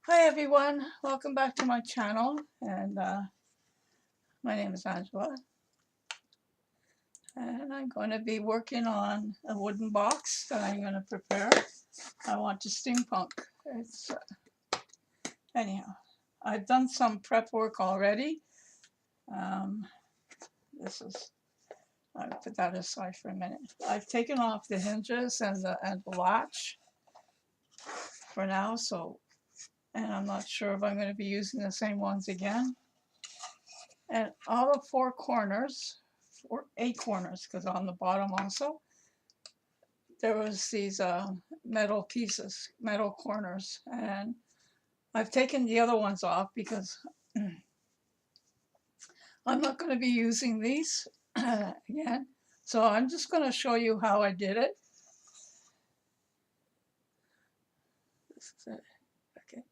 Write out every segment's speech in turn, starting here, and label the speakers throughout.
Speaker 1: Hi everyone, welcome back to my channel, and my name is Angela, and I'm going to be working on a wooden box that I'm going to prepare. I want to steampunk. It's anyhow, I've done some prep work already. Um, this is I'll put that aside for a minute. I've taken off the hinges and the latch for now, and I'm not sure if I'm going to be using the same ones again. And all the four corners, or 8 corners, because on the bottom also, there was these metal pieces, metal corners. And I've taken the other ones off because I'm not going to be using these again. So I'm just going to show you how I did it. This is it. Okay.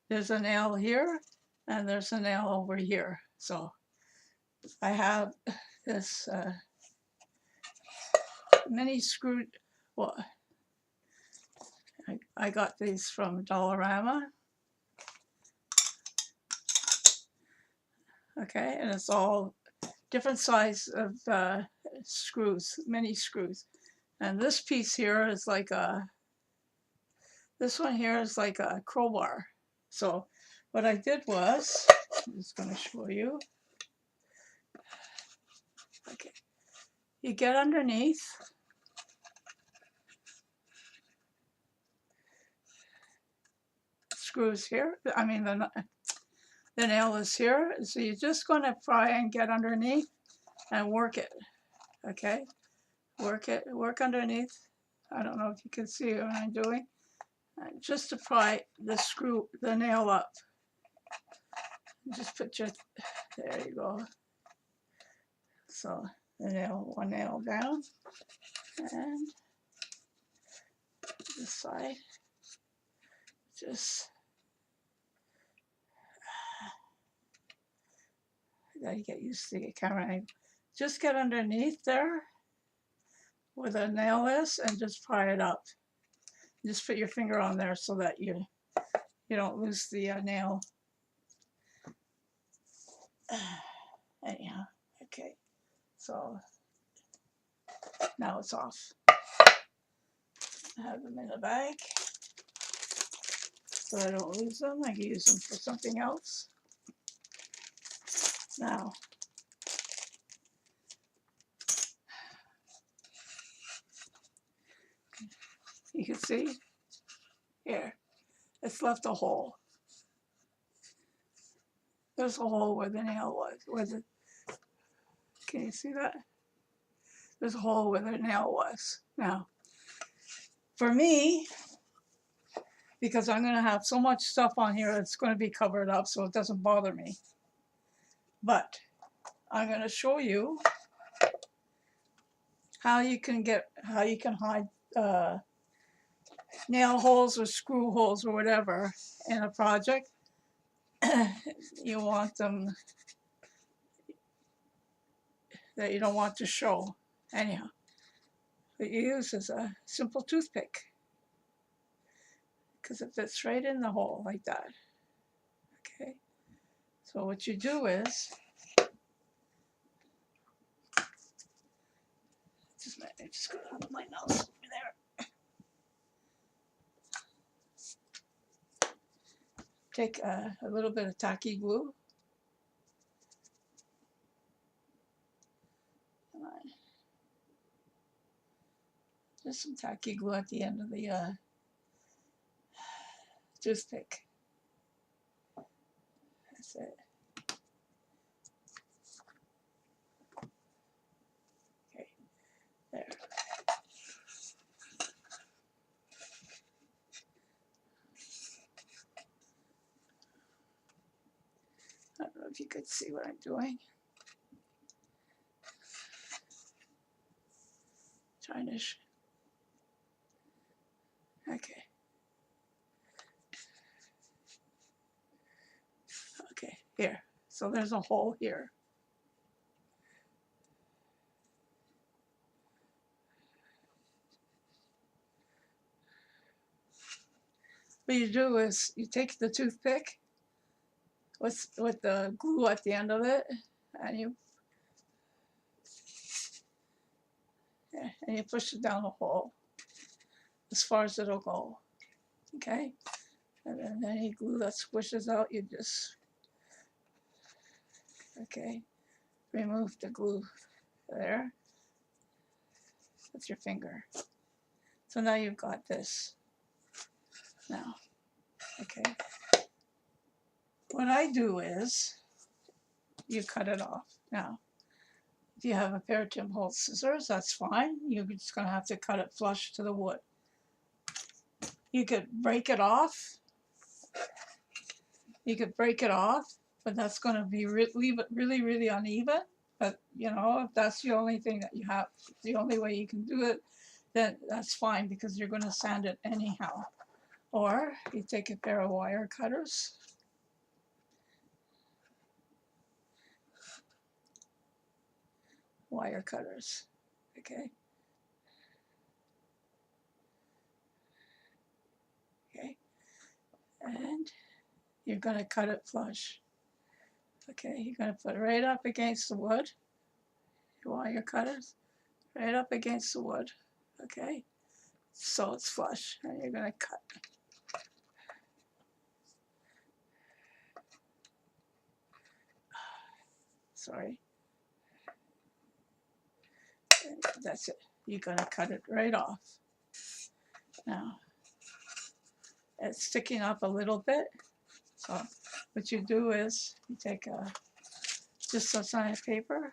Speaker 1: There's a nail here and there's a nail over here. So I have this mini screw. Well, I got these from Dollarama. Okay, and it's all different size of screws, mini screws. And this piece here is like this one here is like a crowbar. So what I did was, I'm just going to show you. Okay, you get underneath. Screws here. I mean the nail is here. So you're just going to try and get underneath and work it. Okay, work underneath. I don't know if you can see what I'm doing. Just to pry the nail up. Just put there you go. So one nail down, and this side, just, I gotta get used to the camera angle. Just get underneath there where the nail is and just pry it up. Just put your finger on there so that you don't lose the nail. Anyhow, okay, so now it's off. I have them in a bag so I don't lose them. I can use them for something else. Now, you can see here, it's left a hole. There's a hole where the nail was, can you see that? There's a hole where the nail was. Now, for me, because I'm gonna have so much stuff on here, it's gonna be covered up so it doesn't bother me. But I'm gonna show you how you can hide nail holes or screw holes or whatever in a project. You want them that you don't want to show. Anyhow, what you use is a simple toothpick because it fits right in the hole like that. Okay, so what you do is, just gonna hold my nose over there. Take a little bit of tacky glue. Come on. Just some tacky glue at the end of the toothpick. That's it. Okay, there. I don't know if you could see what I'm doing. Trying to. Okay. Okay, here. So there's a hole here. what you do is you take the toothpick with the glue at the end of it, and you push it down the hole as far as it'll go. Okay, and then any glue that squishes out, you just remove the glue there with your finger. So now you've got this. Now, okay. What I do is you cut it off. Now, if you have a pair of Tim Holtz scissors, that's fine. You're just going to have to cut it flush to the wood. You could break it off. But that's going to be leave it really, really uneven. But, you know, if that's the only thing that you have, the only way you can do it, then that's fine, because you're going to sand it anyhow. Or you take a pair of wire cutters. Okay. And you're going to cut it flush. Okay, you're going to put it right up against the wood. Your wire cutters, right up against the wood. Okay, so it's flush, and you're going to cut. Sorry. And that's it. You're going to cut it right off. Now, it's sticking up a little bit. So what you do is you take just a sign of paper,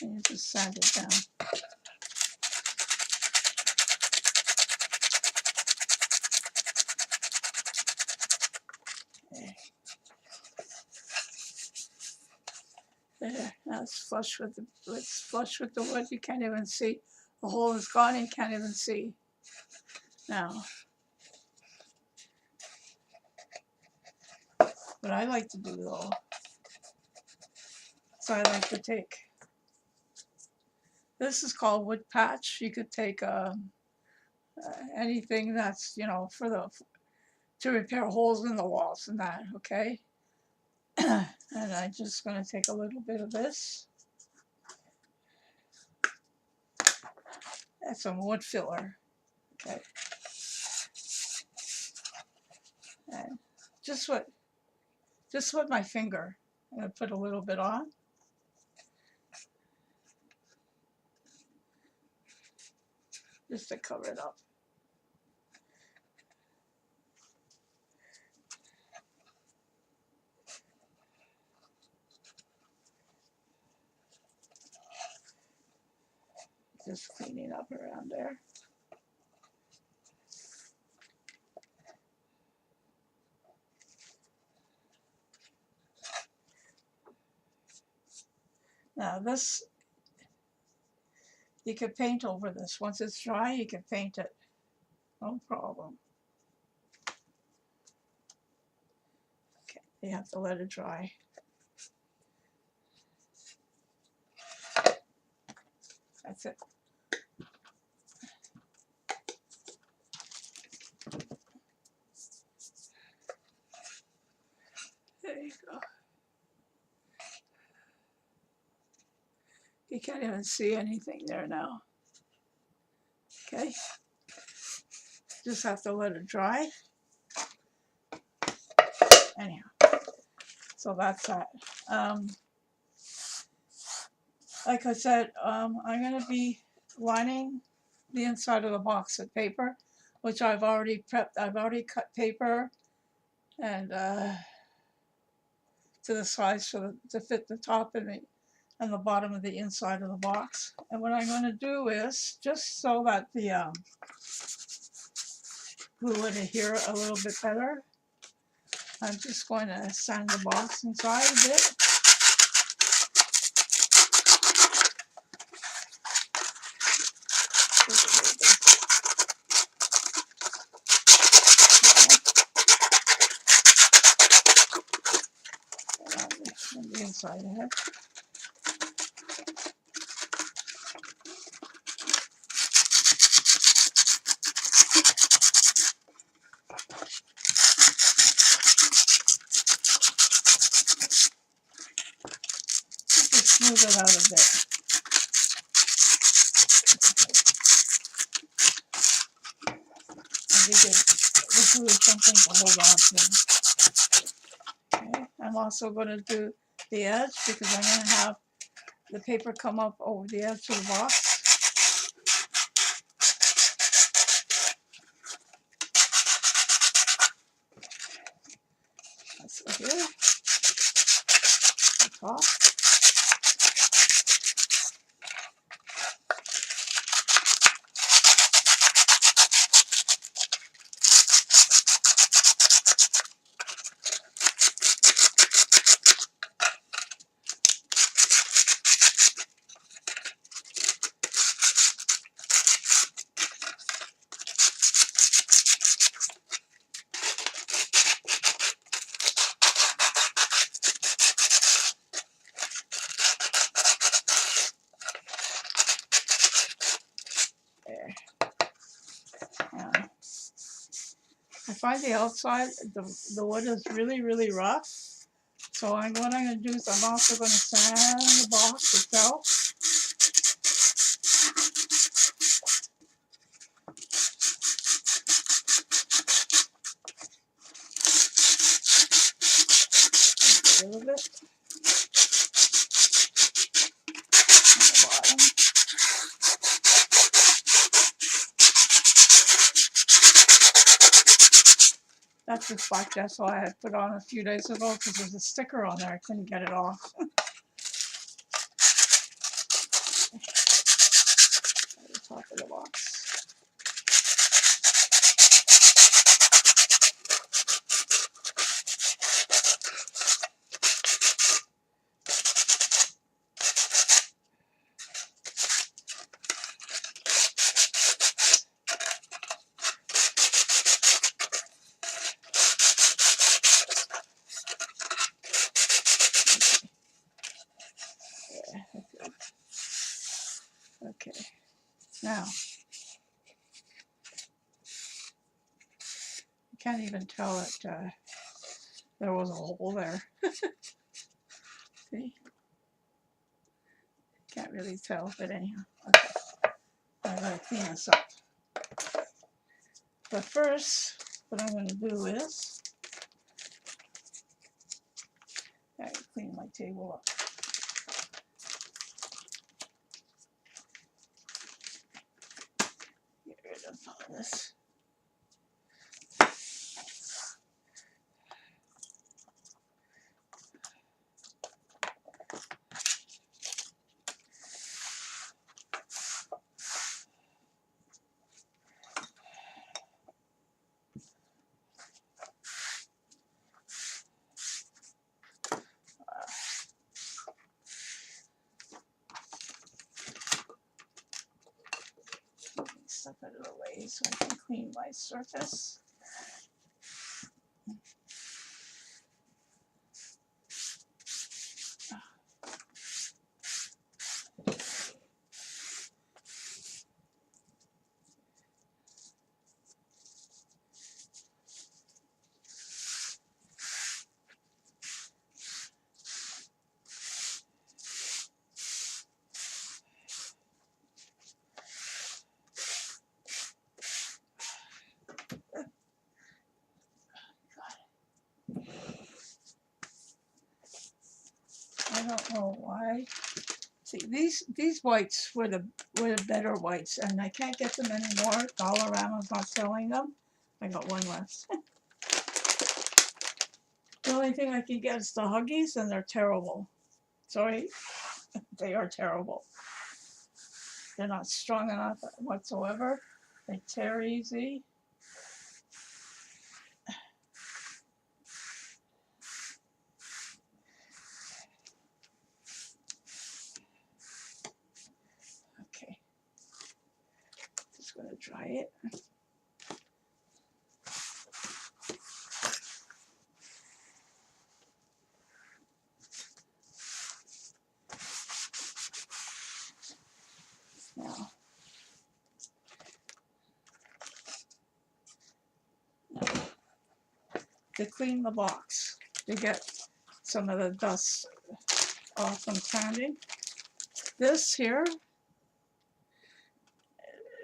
Speaker 1: and you just sand it down. There, now it's flush with the wood. You can't even see. The hole is gone, you can't even see. Now, what I like to do though, so I like to take, this is called wood patch. You could take anything that's, you know, to repair holes in the walls and that, okay? And I'm just going to take a little bit of this. That's some wood filler, okay? And just with my finger, I'm going to put a little bit on. Just to cover it up. Just cleaning up around there. Now this, you could paint over this. Once it's dry, you can paint it. No problem. Okay, you have to let it dry. That's it. There you go. You can't even see anything there now. Okay. Just have to let it dry. Anyhow, so that's that. Like I said, I'm going to be lining the inside of the box with paper, which I've already prepped. I've already cut paper and to the size to fit the top and the bottom of the inside of the box. And what I'm going to do is, just so that the glue would adhere a little bit better, I'm just going to sand the box inside a bit. On the inside of it. smooth it out a bit. I think the glue is something to hold on to. Okay. I'm also going to do the edge because I'm going to have the paper come up over the edge of the box. So here, the top. There. I find the outside, the wood is really, really rough. So what I'm going to do is I'm also going to sand the box itself. A little bit. On the bottom. That's just black gesso I had put on a few days ago because there's a sticker on there. I couldn't get it off. At the top of the box. Okay, now, you can't even tell that there was a hole there. See? Can't really tell, but anyhow, okay. I'm going to clean this up. But first, what I'm going to do is, I clean my table up. Get rid of all this. Stuff out of the way so I can clean my surface. I don't know why. See, these whites were the better whites, and I can't get them anymore. Dollarama's not selling them. I got one left. The only thing I can get is the Huggies, and they're terrible. Sorry, they are terrible. They're not strong enough whatsoever. They tear easy. Okay, just gonna dry it. Now, to clean the box, to get some of the dust off from sanding, This here,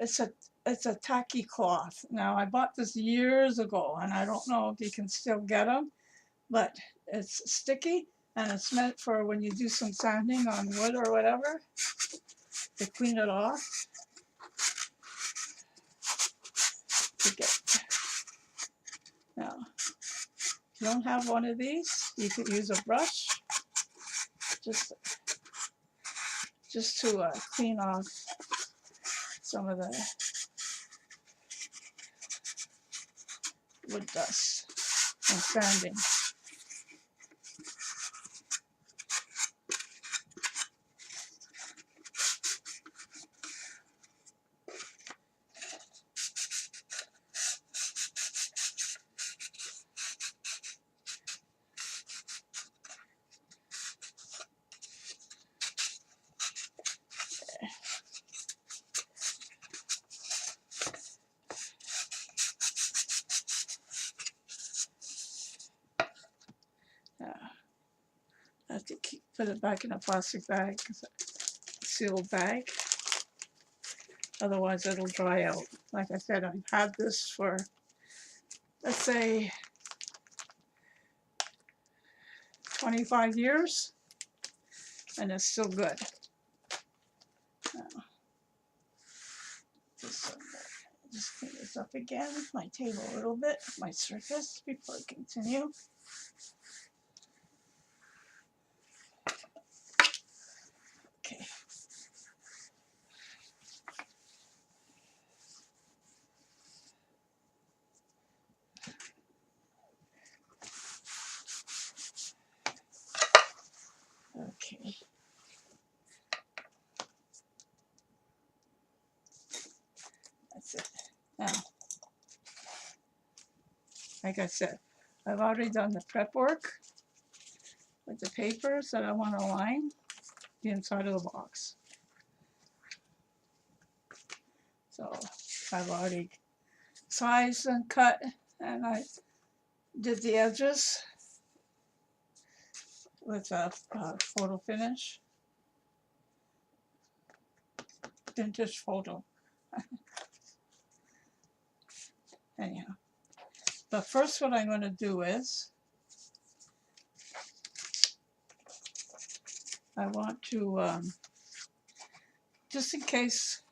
Speaker 1: it's a tacky cloth. Now I bought this years ago, and I don't know if you can still get them, but it's sticky, and it's meant for when you do some sanding on wood or whatever to clean it off. Now, if you don't have one of these, you could use a brush just to clean off some of the wood dust and sanding. I have to put it back in a plastic bag, sealed bag. Otherwise it'll dry out. Like I said, I've had this for, let's say, 25 years, and it's still good. Now, just clean this up again, my table a little bit, my surface, before I continue. Okay. Okay. That's it. Now, like I said, I've already done the prep work with the papers that I want to line the inside of the box. So I've already sized and cut, and I did the edges with a photo finish. Vintage photo. Anyhow, but first what I'm going to do is I want to, just in case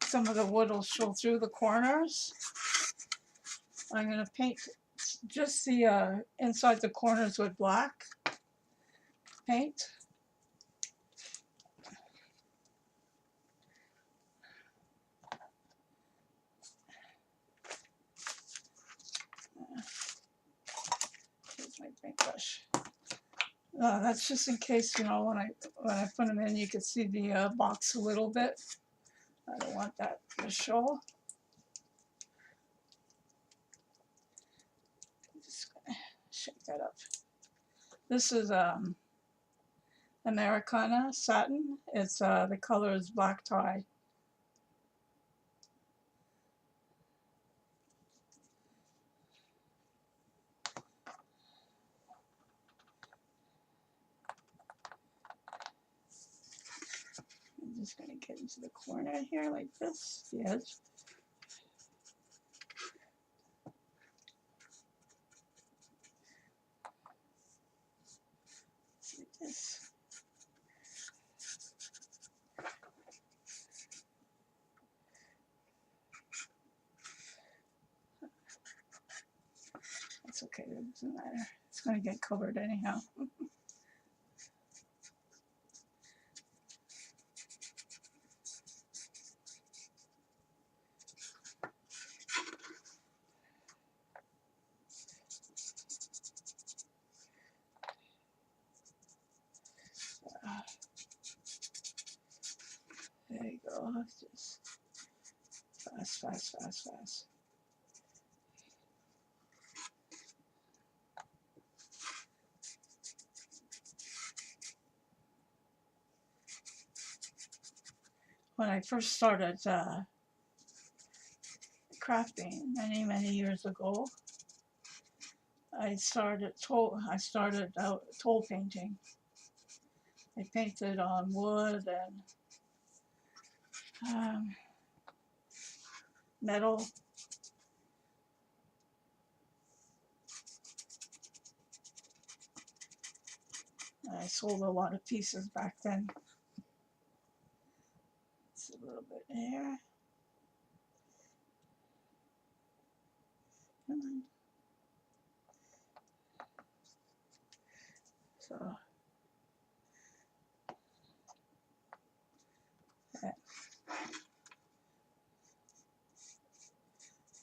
Speaker 1: some of the wood will show through the corners, I'm going to paint just the inside the corners with black paint. Here's my paintbrush. That's just in case, you know, when I put them in, you can see the box a little bit. I don't want that to show. I'm just gonna shake that up. This is Americana satin. It's the color is black tie. I'm just going to get into the corner here like this, the edge. Like this. That's okay, it doesn't matter. It's going to get covered anyhow. There you go. Just fast, fast, fast, fast. When I first started crafting many years ago, I started out toll painting, I painted on wood and metal. I sold a lot of pieces back then. It's a little bit here. So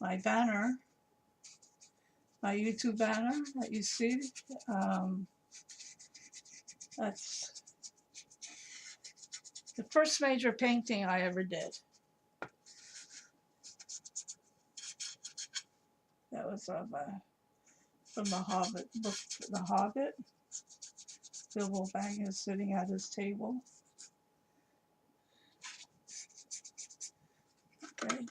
Speaker 1: my banner, my YouTube banner that you see, that's the first major painting I ever did. That was of from the Hobbit book, The Hobbit. Bilbo Baggins sitting at his table. Okay.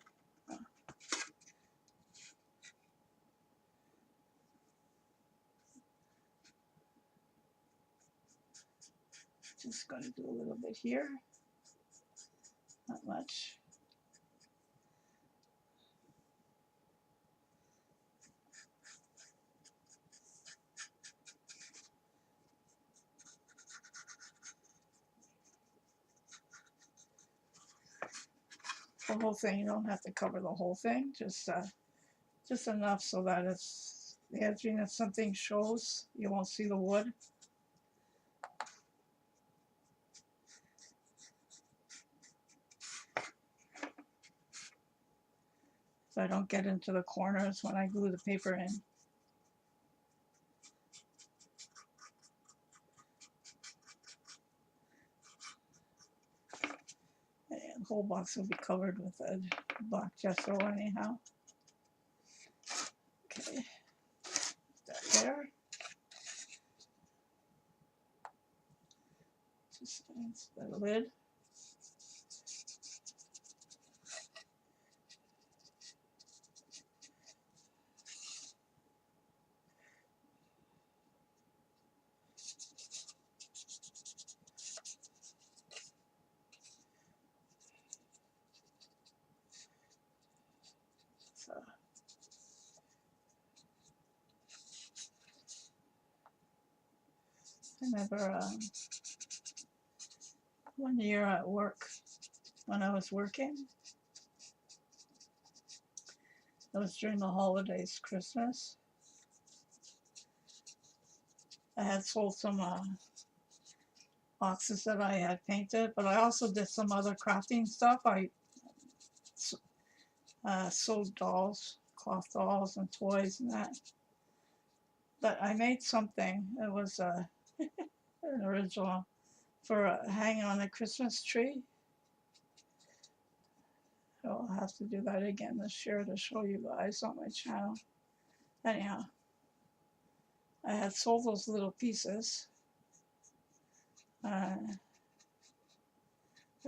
Speaker 1: Just going to do a little bit here. Not much. The whole thing, you don't have to cover the whole thing, just enough so that it's the edging of something shows. You won't see the wood. So I don't get into the corners when I glue the paper in. And the whole box will be covered with a black gesso anyhow. Okay, that there. Just the lid. So I remember one year at work, when I was working, it was during the holidays, Christmas. I had sold some boxes that I had painted, but I also did some other crafting stuff. I sewed dolls, cloth dolls and toys and that. But I made something. It was an original for hanging on a Christmas tree. I'll have to do that again this year to show you guys on my channel. Anyhow, I had sold those little pieces for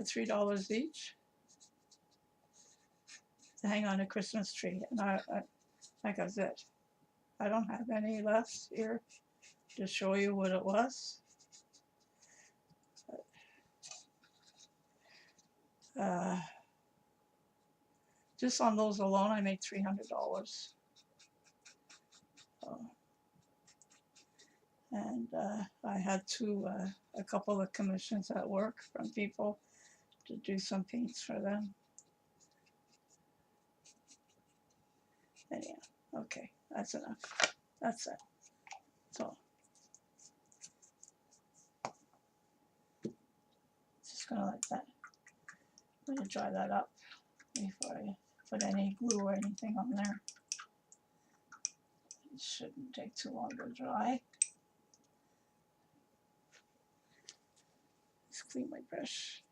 Speaker 1: $3 each to hang on a Christmas tree. And I like I said, I don't have any left here to show you what it was. Just on those alone, I made $300. And I had a couple of commissions at work from people to do some paints for them. Anyhow, okay, that's enough. That's it. So, just gonna let that. I'm gonna dry that up before I put any glue or anything on there. It shouldn't take too long to dry. Let's clean my brush.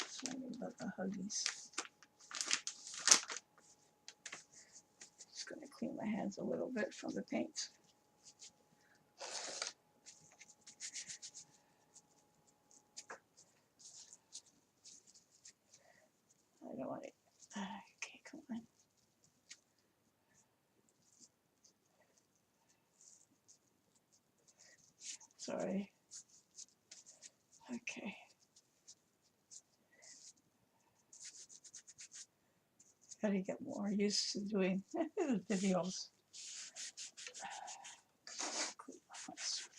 Speaker 1: Sorry about the huggies. Just gonna clean my hands a little bit from the paint. I don't want it. Okay, come on. Sorry. Okay. Gotta get more used to doing videos.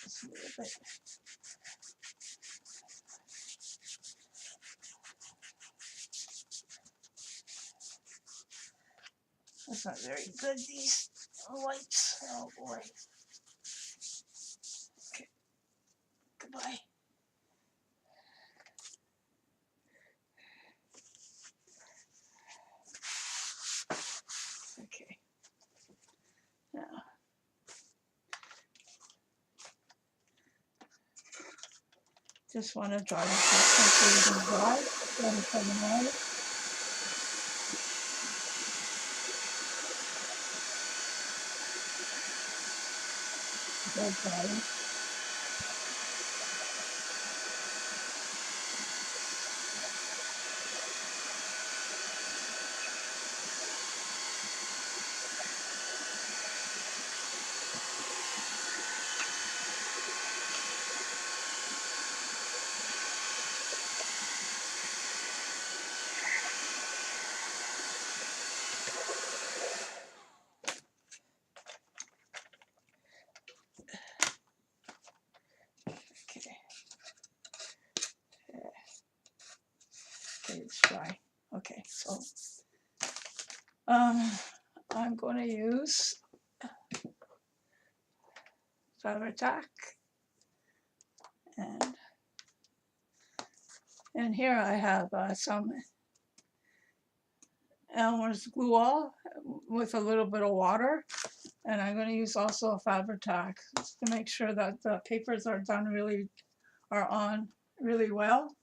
Speaker 1: Just a little bit. That's not very good, these lights. Oh boy. Okay. Goodbye. Okay. Now, just want to dry it so you can dry. Let it come out. Dry. Okay. Okay, it's dry. Okay, so I'm going to use Tack, and here I have some Elmer's glue all with a little bit of water, and I'm going to use also a Tack to make sure that the papers are on really well.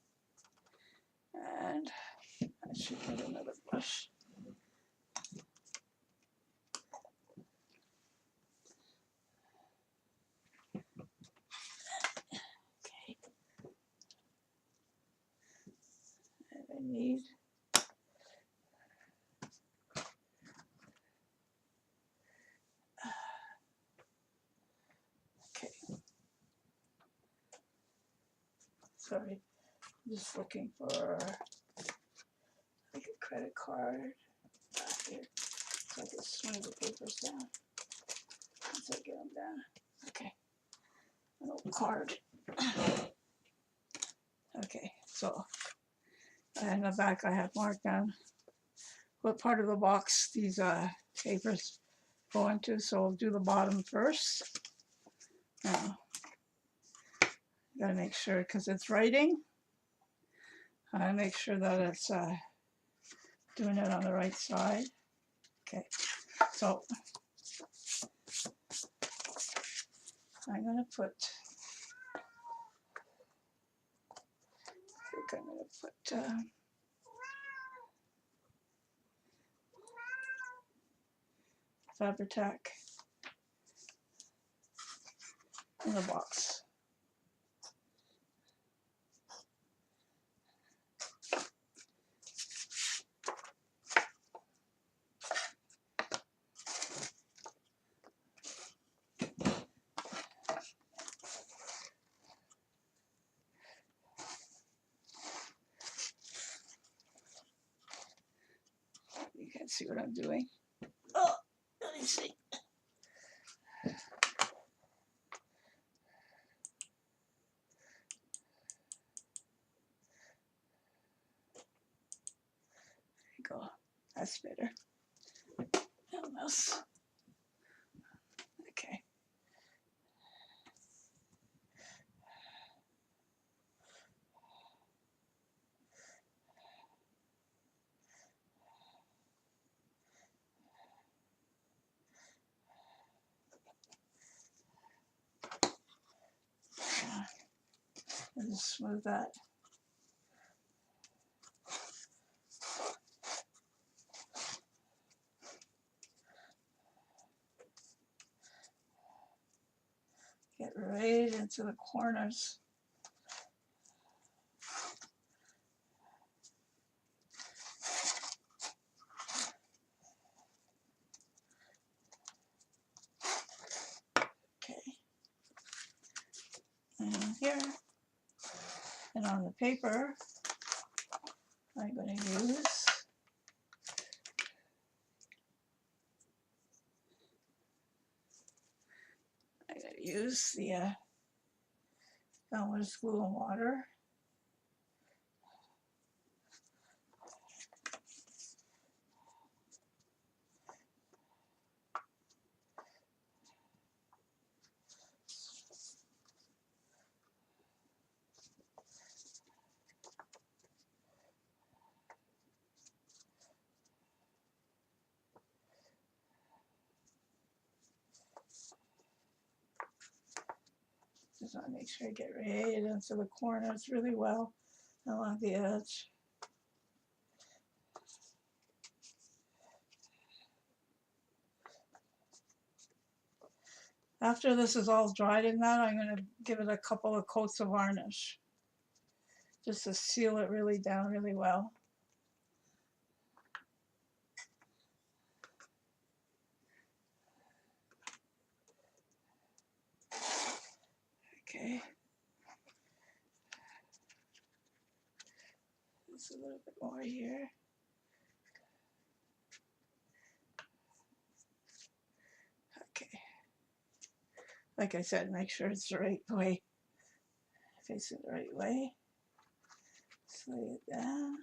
Speaker 1: And I should get another brush. Okay. And I need okay. Sorry, I'm just looking for like a credit card here, so I can swing the papers down. Once I get them down. Okay, an old card. Okay, so in the back I have marked down what part of the box these papers go into, so I'll do the bottom first. Now, gotta make sure, because it's writing, I make sure that it's doing it on the right side. Okay, so I'm gonna put, I think I'm gonna put Tack in the box. You can't see what I'm doing. Oh, let me see. There you go. That's better. Almost. Okay. I'll just smooth that. Get right into the corners. and here. And on the paper, I'm going to use the Elmer's glue and water. Just want to make sure I get right into the corners really well along the edge. After this is all dried in that, I'm going to give it a couple of coats of varnish just to seal it really down really well. Okay. Just a little bit more here. Okay. Like I said, make sure it's the right way. Face it the right way. Just lay it down.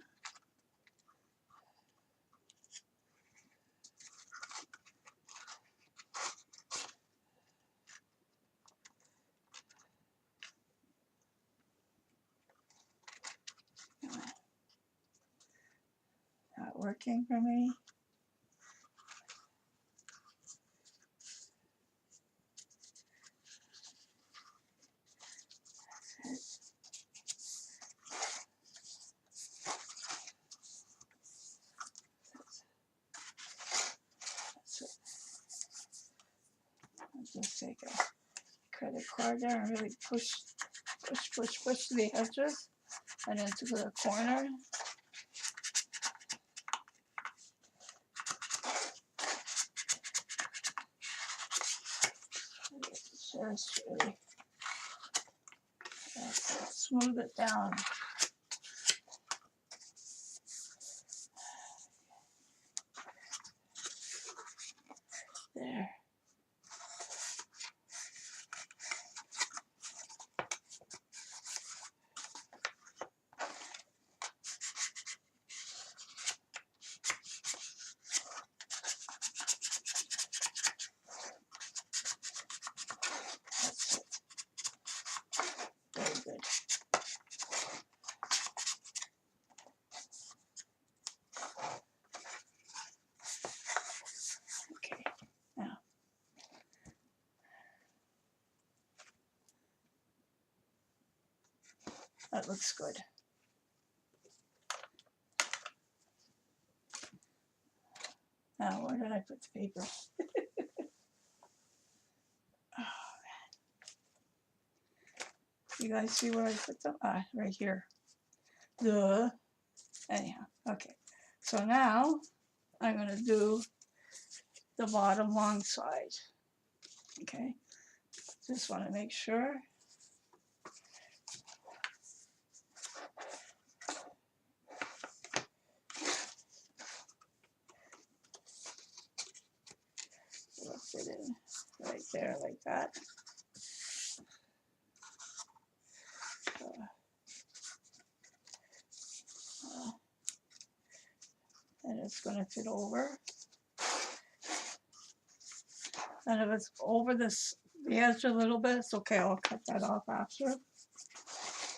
Speaker 1: Not working for me. Just take a credit card there and really push to the edges and into the corner. Just really smooth it down. There. That looks good. Now, where did I put the paper? Oh, you guys see where I put them? Ah, right here. Duh. Anyhow, okay. So now I'm going to do the bottom long side. Okay. Just want to make sure. Put it in right there like that. And it's going to fit over. And if it's over the edge a little bit, it's okay. I'll cut that off after.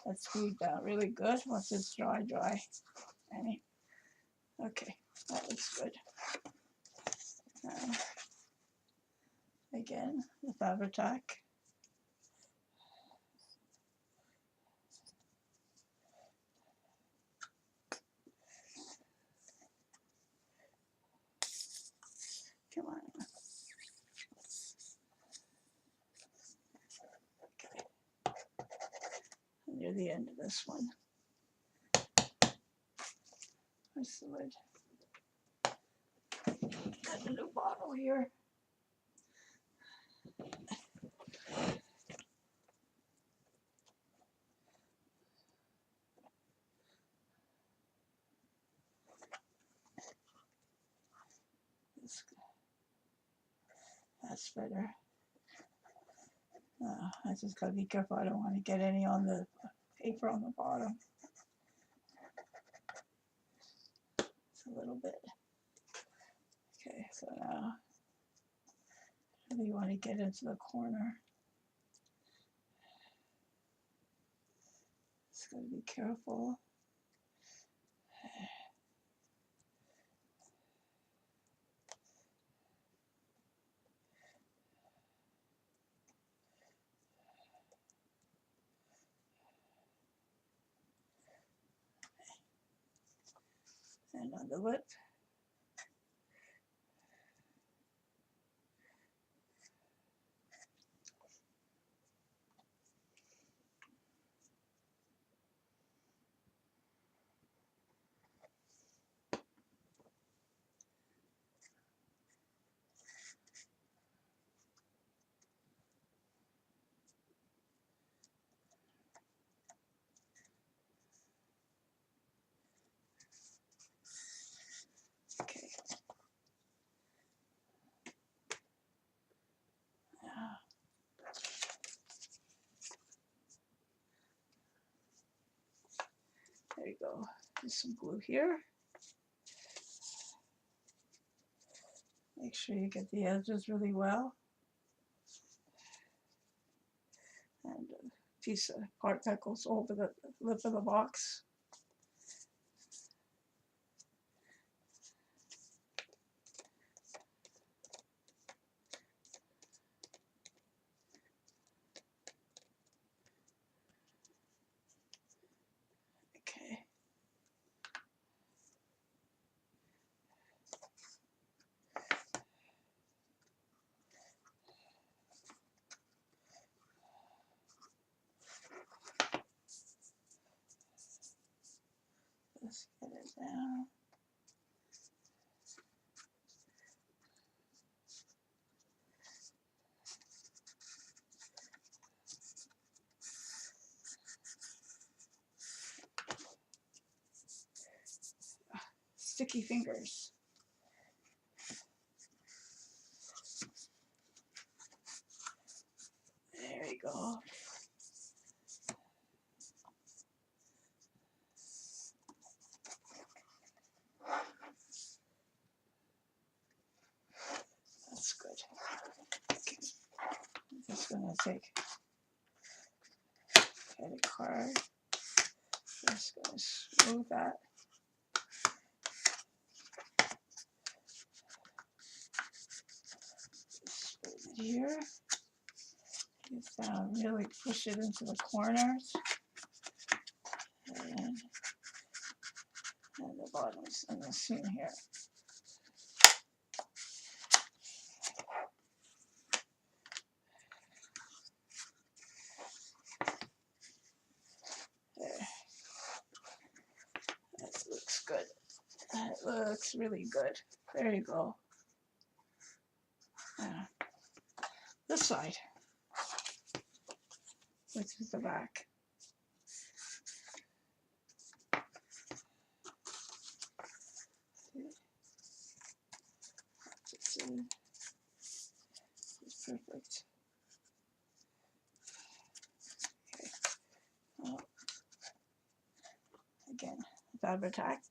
Speaker 1: Let's glue that really good once it's dry. Okay, that looks good. Again, the fabric tack. Come on. Okay. Near the end of this one. Where's the lid? Got a new bottle here. That's better. I just gotta be careful. I don't want to get any on the paper on the bottom. It's a little bit. Okay, so now I really want to get into the corner. Just gotta be careful. And on the lip. Okay. There you go. There's some glue here. Make sure you get the edges really well. And a piece of part that goes over the lip of the box. Okay. Let's get it down. Sticky fingers. There you go. That's good. Okay. I'm just gonna take a card. Just gonna smooth that. Just put it here. Get down, really push it into the corners. And the bottoms in the seam here. There. That looks good. That looks really good. There you go. This side, which is the back. It's perfect. Okay. Well, again, fabric tack.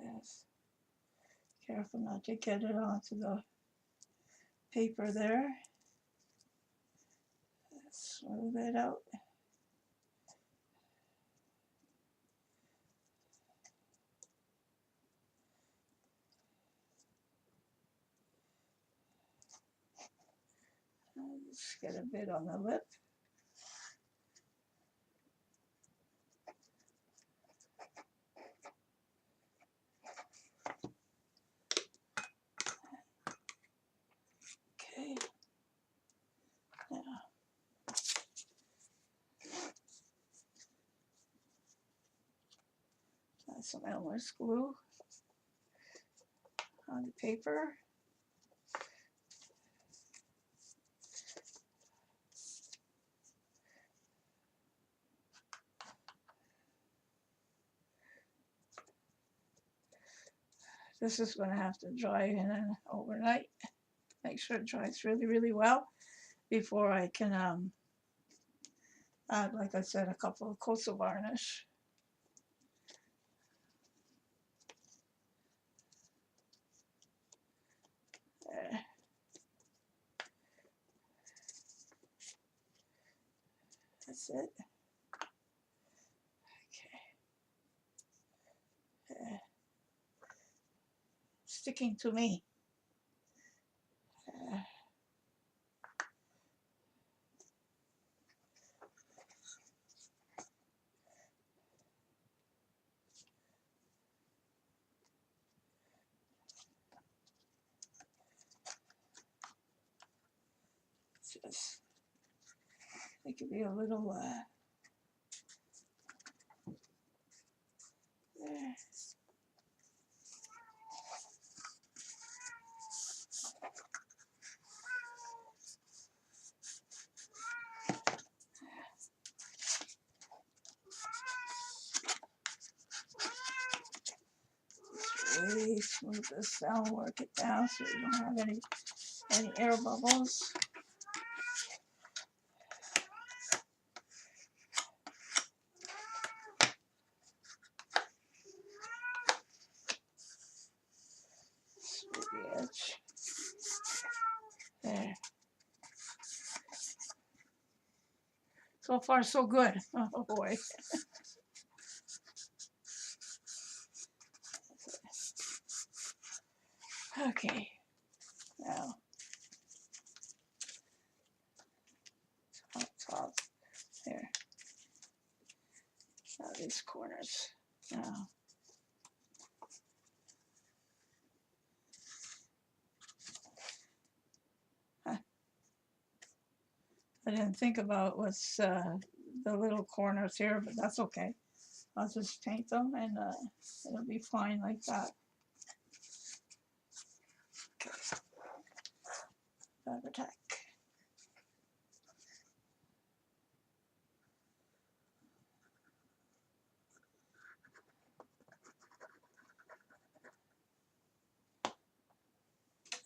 Speaker 1: Yes. Careful not to get it onto the paper there. Smooth it out. Just get a bit on the lip. Okay. Now, let's some Elmer's glue on the paper. This is going to have to dry in overnight. Make sure it dries really, really well before I can add, like I said, a couple of coats of varnish. There. That's it. Okay. Sticking to me. Just it could be a little there. Really smooth this down, work it down so you don't have any air bubbles. Smooth the edge. There. So far, so good. Oh boy. Okay. Now, top. There. Now these corners. Now. I didn't think about what's the little corners here, but that's okay. I'll just paint them and it'll be fine like that. Okay. Fabric tack.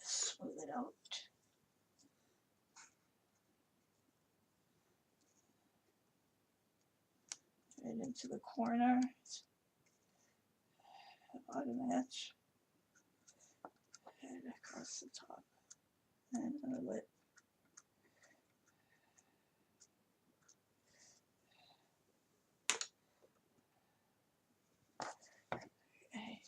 Speaker 1: Smooth it out. Right into the corner, bottom edge, and across the top, and the lip. Okay.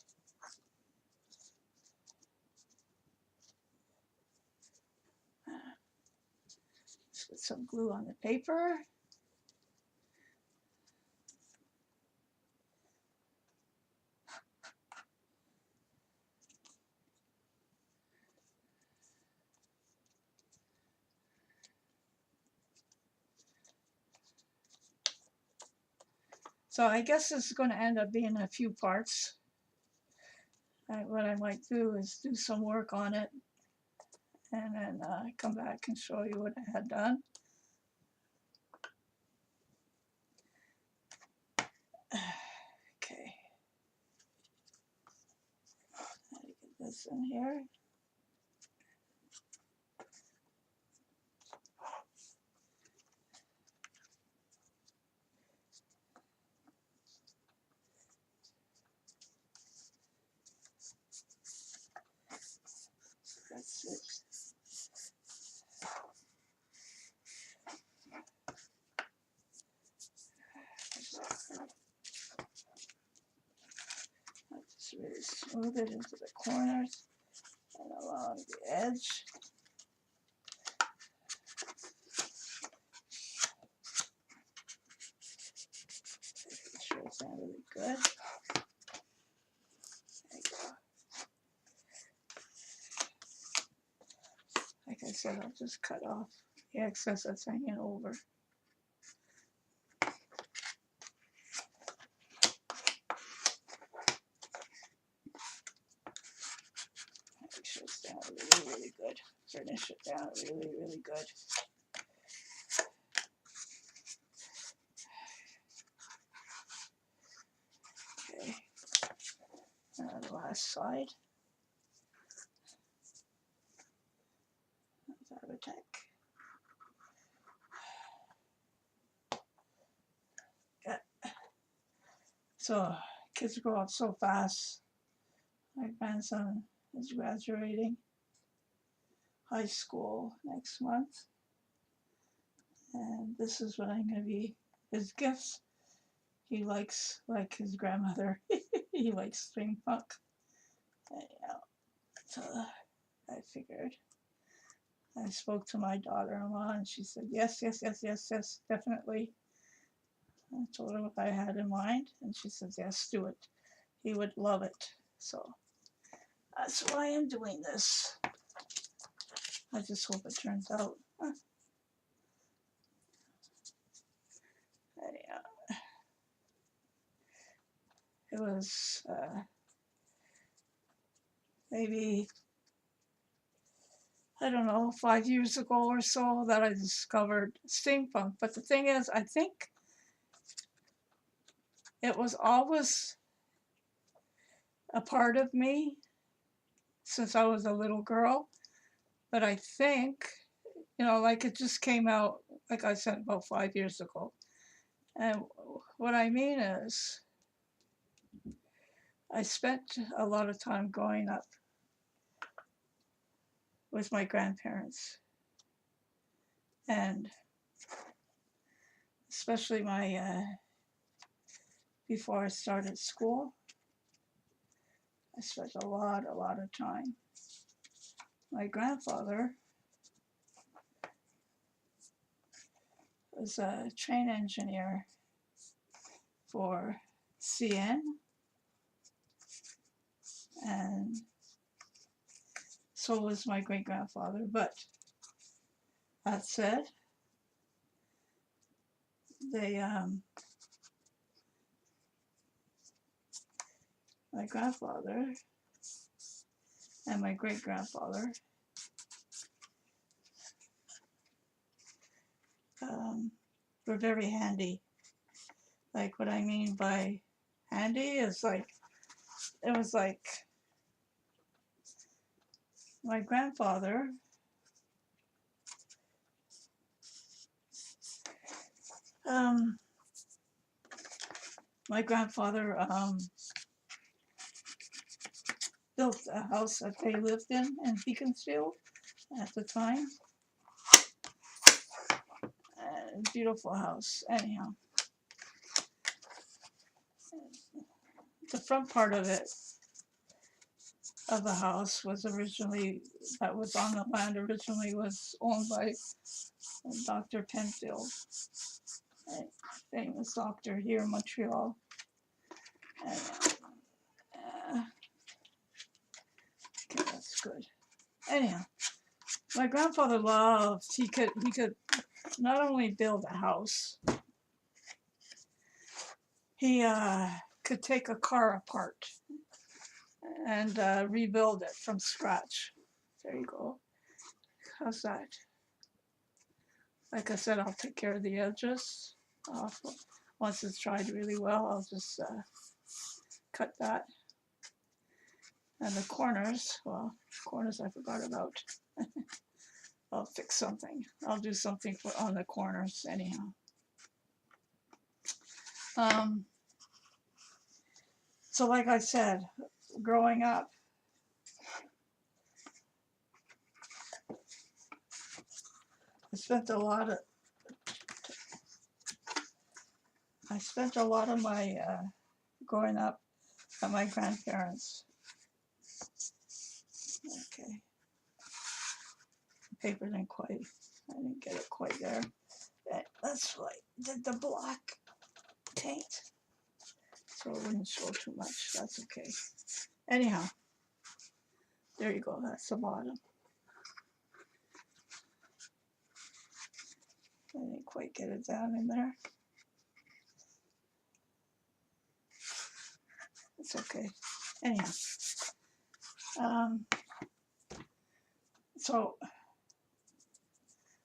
Speaker 1: Let's put some glue on the paper. So I guess this is going to end up being a few parts. What I might do is do some work on it and then come back and show you what I had done. Okay. Now to get this in here. That's it. I'll just really smooth it into the corners and along the edge. Make sure it's not really good. There you go. Like I said, I'll just cut off the excess that's hanging over. down really, really good. Finish it down really, really good. Okay. Now the last side. That's out of a tank. Yeah. So kids grow up so fast. My grandson is graduating high school next month. And this is what I'm going to be his gifts. He likes, like his grandmother, he likes steampunk. Anyhow, so I figured. I spoke to my daughter-in-law and she said, yes, yes, yes, yes, yes, definitely. I told her what I had in mind and she says, yes, do it. He would love it. So that's why I'm doing this. I just hope it turns out. Anyhow, it was maybe, I don't know, 5 years ago or so that I discovered steampunk. But the thing is, I think it was always a part of me since I was a little girl. But I think, like it just came out, like I said, about 5 years ago. And what I mean is, I spent a lot of time growing up with my grandparents. And especially before I started school, I spent a lot of time. My grandfather was a train engineer for CN, and so was my great-grandfather. But that said, my grandfather and my great-grandfather were very handy. Like, what I mean by handy is like, it was like my grandfather built a house that they lived in Beaconsfield at the time. A beautiful house. Anyhow, the front part of it, of the house, was on the land originally was owned by Dr. Penfield, a famous doctor here in Montreal. And, okay, that's good. Anyhow, my grandfather loved, he could not only build a house, he could take a car apart and rebuild it from scratch. There you go. How's that? Like I said, I'll take care of the edges. Once it's dried really well, I'll just cut that. And the corners, corners I forgot about. I'll fix something. I'll do something on the corners anyhow. So like I said, growing up, I spent a lot of my growing up at my grandparents'. Okay. The paper didn't quite, I didn't get it quite there. That's why I did the black paint, so it wouldn't show too much. That's okay. Anyhow, there you go. That's the bottom. I didn't quite get it down in there. It's okay. Anyhow, So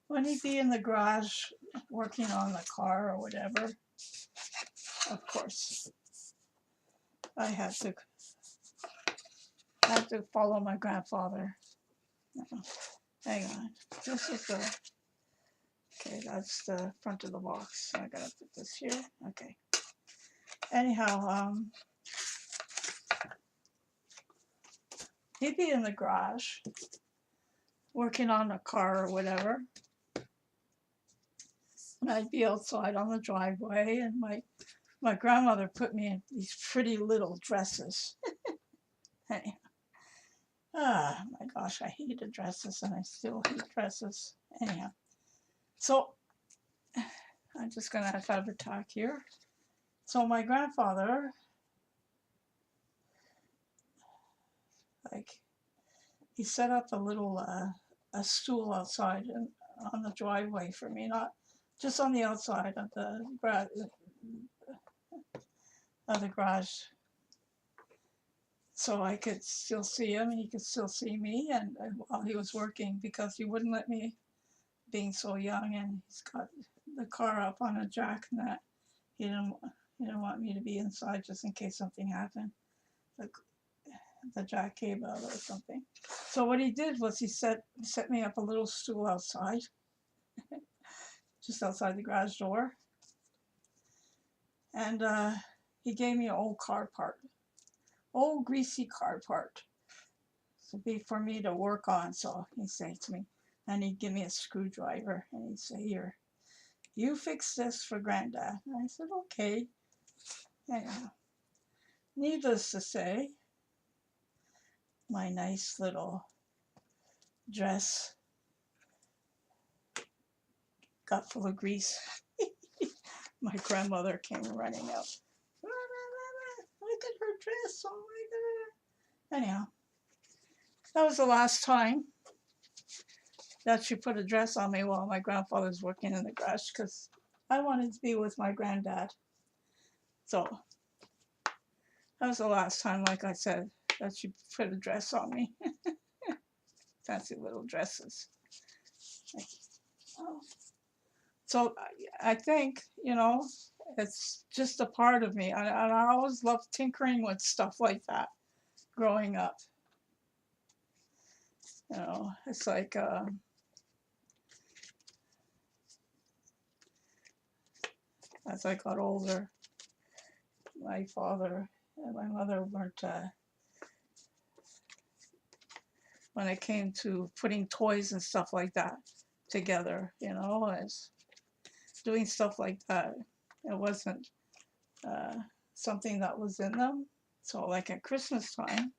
Speaker 1: when he'd be in the garage working on the car or whatever, of course, I had to follow my grandfather. Hang on. This is the, okay, that's the front of the box. I gotta put this here. Okay. Anyhow, he'd be in the garage working on a car or whatever. And I'd be outside on the driveway, and my grandmother put me in these pretty little dresses. Anyhow, my gosh, I hated dresses, and I still hate dresses. Anyhow, so I'm just gonna have a talk here. So my grandfather, like, he set up a little a stool outside and on the driveway for me, not just on the outside of the garage, so I could still see him and he could still see me, and while he was working, because he wouldn't let me, being so young, and he's got the car up on a jack, and that he didn't want me to be inside just in case something happened. The jack came out or something. So what he did was he set me up a little stool outside, just outside the garage door, and he gave me an old car part, old greasy car part, to be for me to work on. So he'd say to me, and he'd give me a screwdriver, and he'd say, "Here, you fix this for Granddad." And I said, "Okay." Anyhow, needless to say, my nice little dress got full of grease. My grandmother came running out. Look at her dress, oh my God. Anyhow, that was the last time that she put a dress on me while my grandfather's working in the garage, because I wanted to be with my granddad. So that was the last time, like I said, that she put a dress on me. Fancy little dresses. So I think, it's just a part of me. And I always loved tinkering with stuff like that growing up. It's like, as I got older, my father and my mother weren't, when it came to putting toys and stuff like that together, as doing stuff like that, it wasn't something that was in them. So like at Christmas time,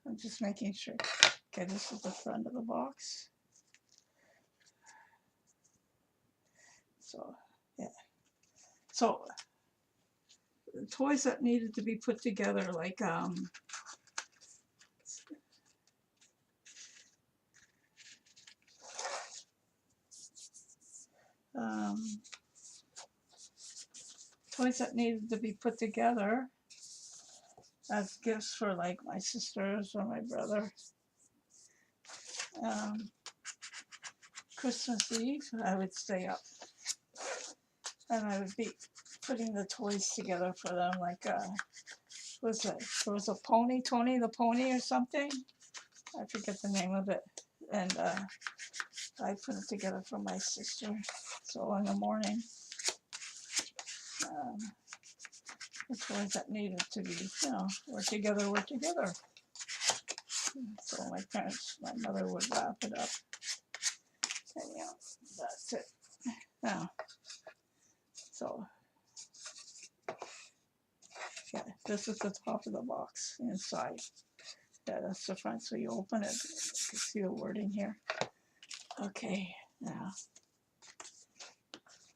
Speaker 1: I'm just making sure. Okay, this is the front of the box. So, yeah. So, the toys that needed to be put together, like, toys that needed to be put together as gifts for, like, my sisters or my brother. Christmas Eve, I would stay up, and I would be putting the toys together for them, like, was it? There was a pony, Tony the pony or something. I forget the name of it. And I put it together for my sister. So in the morning, the toys that needed to be, were together. So my mother would wrap it up. And that's it. Now, so, yeah, this is the top of the box inside. Yeah, that's the front. So you open it, you can see the wording here. Okay, now,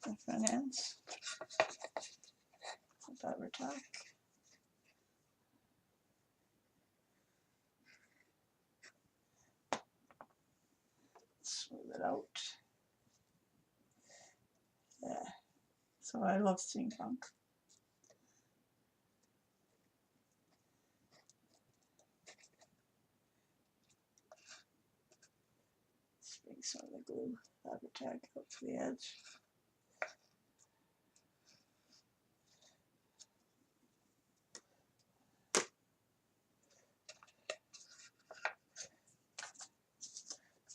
Speaker 1: the front ends. That tack. Smooth it out. Yeah. So I love steampunk. bring some of the glue Fabric out to the edge.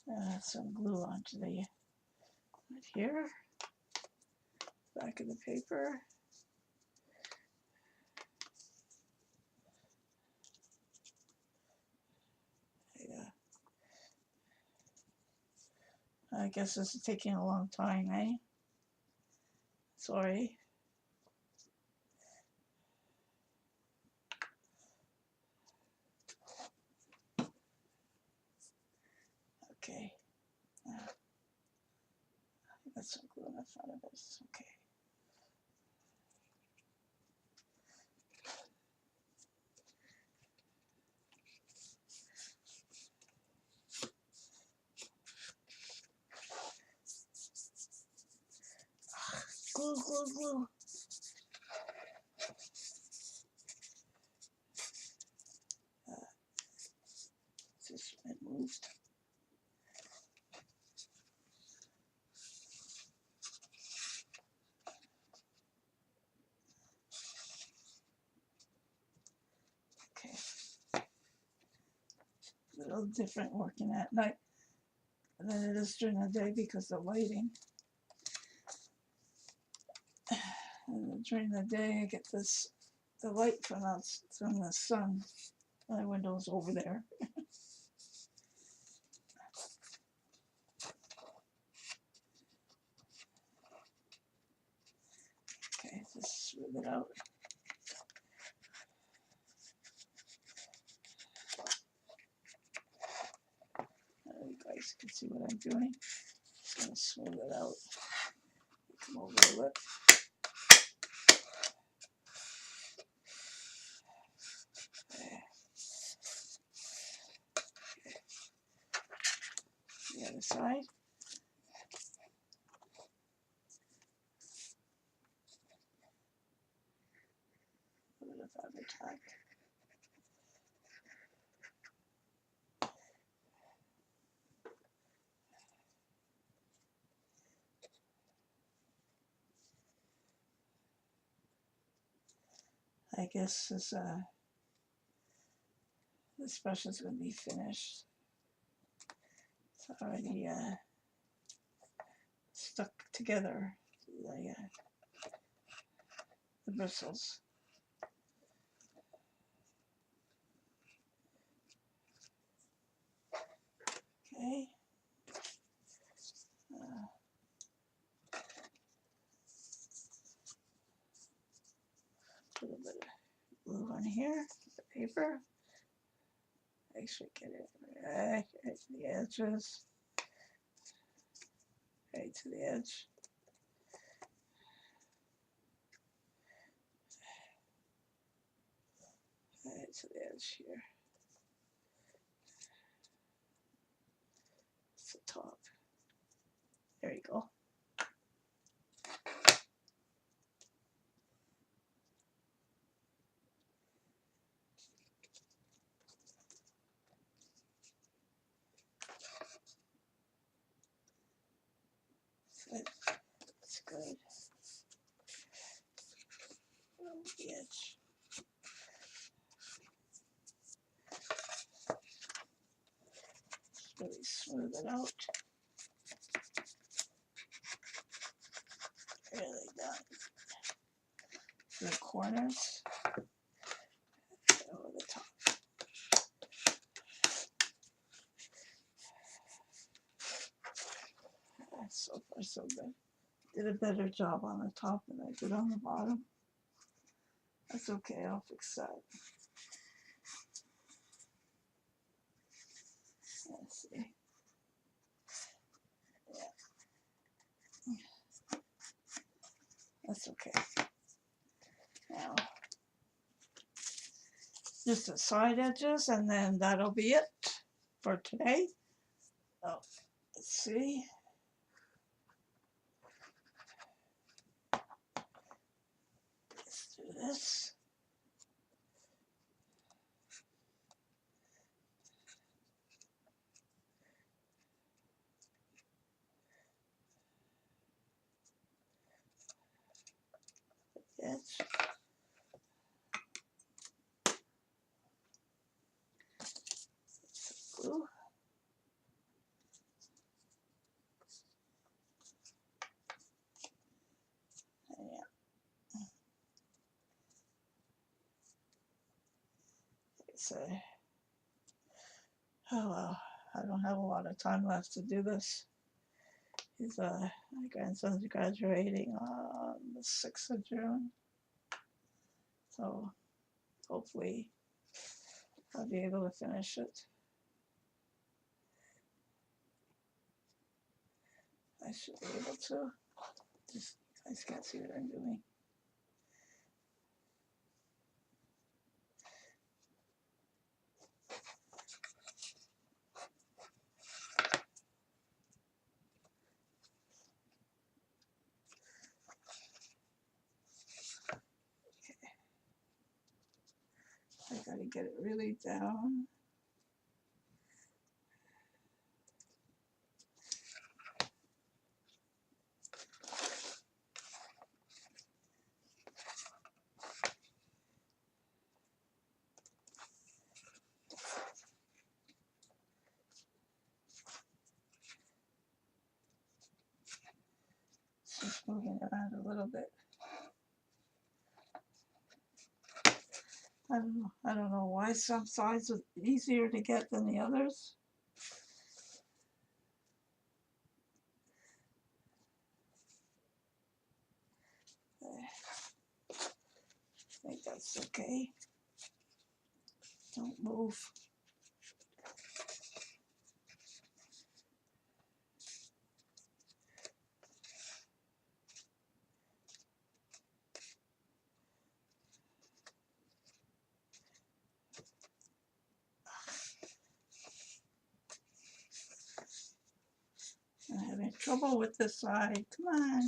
Speaker 1: Add some glue onto the right here, back of the paper. Yeah. I guess this is taking a long time, eh? Sorry. Okay. Got some glue in the front of this. Okay. Glue, glue, glue. This it moved. Okay. A little different working at night than it is during the day because of lighting. And during the day I get this, the light from the sun. My window's over there. Okay, just smooth it out. You guys can see what I'm doing. Just gonna smooth it out. Come over the lip. The other side. A bit of fabric tack. I guess this brush is going to be finished. It's already stuck together, the bristles. Okay. A little bit of glue on here, the paper. Actually get it right to the edges. Right to the edge. Right to the edge here. It's the top. There you go. That's good. Around the edge. Just really smooth it out. Really done. The corners. Over the top. So far so good. Did a better job on the top than I did on the bottom. That's okay, I'll fix that. Let's see. Yeah. That's okay. Now, just the side edges and then that'll be it for today. Oh, let's see. Let's do this. edge. Glue. So, oh well, I don't have a lot of time left to do this. My grandson's graduating on the 6th of June. So hopefully I'll be able to finish it. I should be able to. Just, you guys can't see what I'm doing. I gotta get it really down. Just moving around a little bit. I don't know why some sides are easier to get than the others. I think that's okay. Don't move. I'm having trouble with this side. Come on.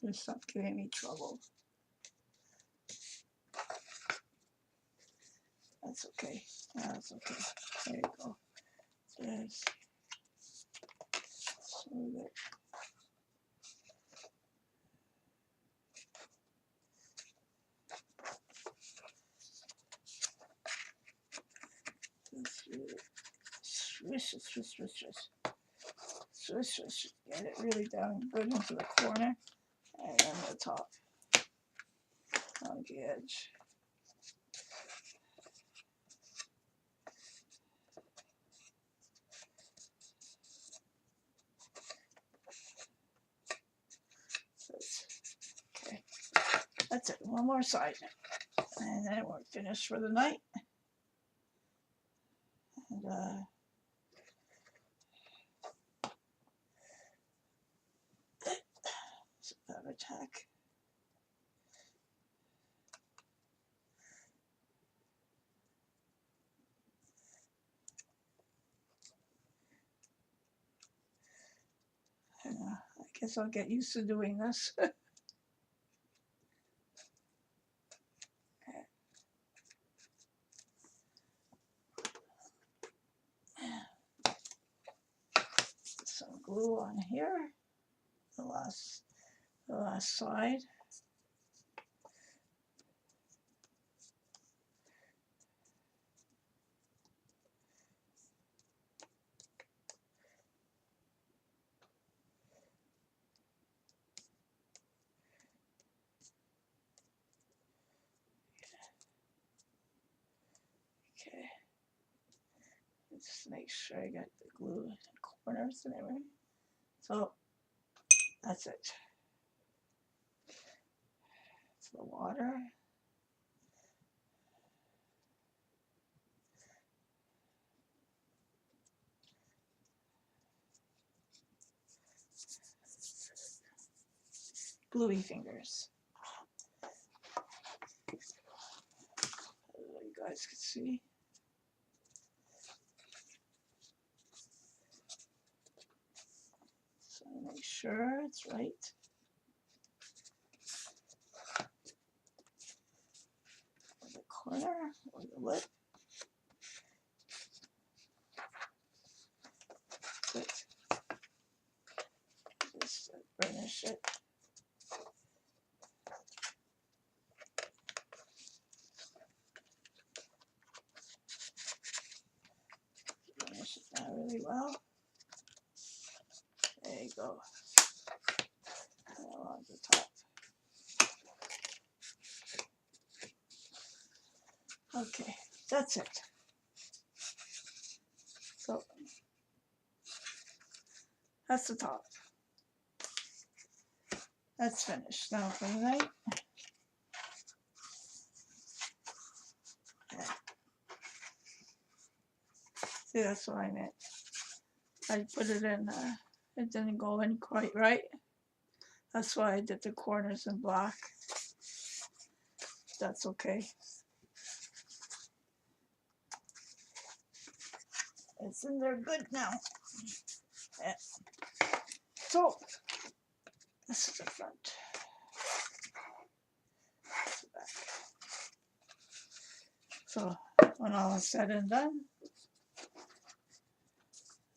Speaker 1: Just stop giving me trouble. That's okay. That's okay. There you go. There's smooth it. Swish, swish, swish, swish. Swish, swish. Get it really down good into the corner and then the top on the edge. Okay, that's it. One more side, and then we're finished for the night. And powder tack. I guess I'll get used to doing this. Some glue on here, the last side. Okay, just make sure I got the glue in the corners and everything. So that's it. It's the water. Gluey fingers. You guys can see. So make sure it's right. The corner or the lip. Good. Just burnish it. really well. There you go. Along the top. Okay, that's it. So that's the top. That's finished. Now for the night. Yeah. See, that's what I meant. I put it in, it didn't go in quite right. That's why I did the corners in black. That's okay. It's in there good now. Yeah. So, this is the front. This is the back. So, when all is said and done,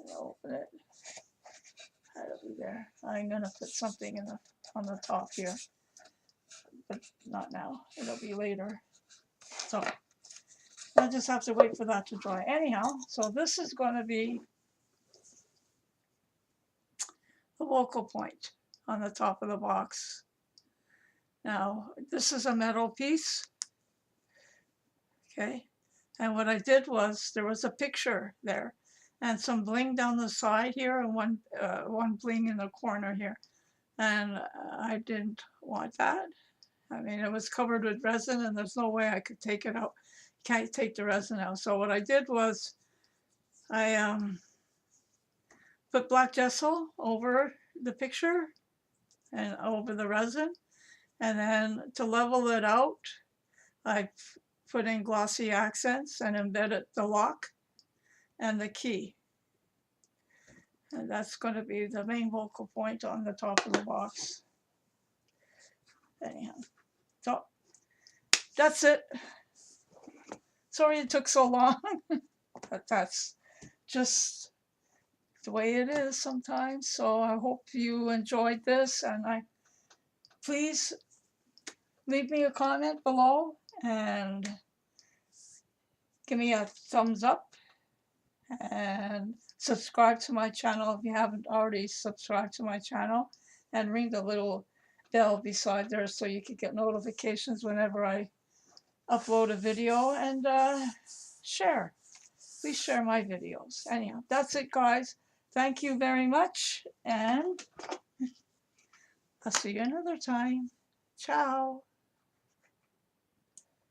Speaker 1: I'll open it. That'll be there. I'm going to put something in on the top here, but not now. It'll be later. So, I just have to wait for that to dry. Anyhow, so this is going to be the focal point on the top of the box. Now, this is a metal piece, okay? And what I did was, there was a picture there, and some bling down the side here, and one bling in the corner here. And I didn't want that. I mean, it was covered with resin, and there's no way I could take it out. Can't take the resin out. So what I did was, I put black gesso over the picture and over the resin, and then to level it out, I put in glossy accents and embedded the lock and the key. And that's going to be the main focal point on the top of the box. Anyhow, so that's it. Sorry it took so long, but that's just the way it is sometimes. So I hope you enjoyed this, and please leave me a comment below and give me a thumbs up and subscribe to my channel if you haven't already subscribed to my channel, and ring the little bell beside there so you can get notifications whenever I upload a video, and share. Please share my videos. Anyhow, that's it, guys. Thank you very much, and I'll see you another time. Ciao.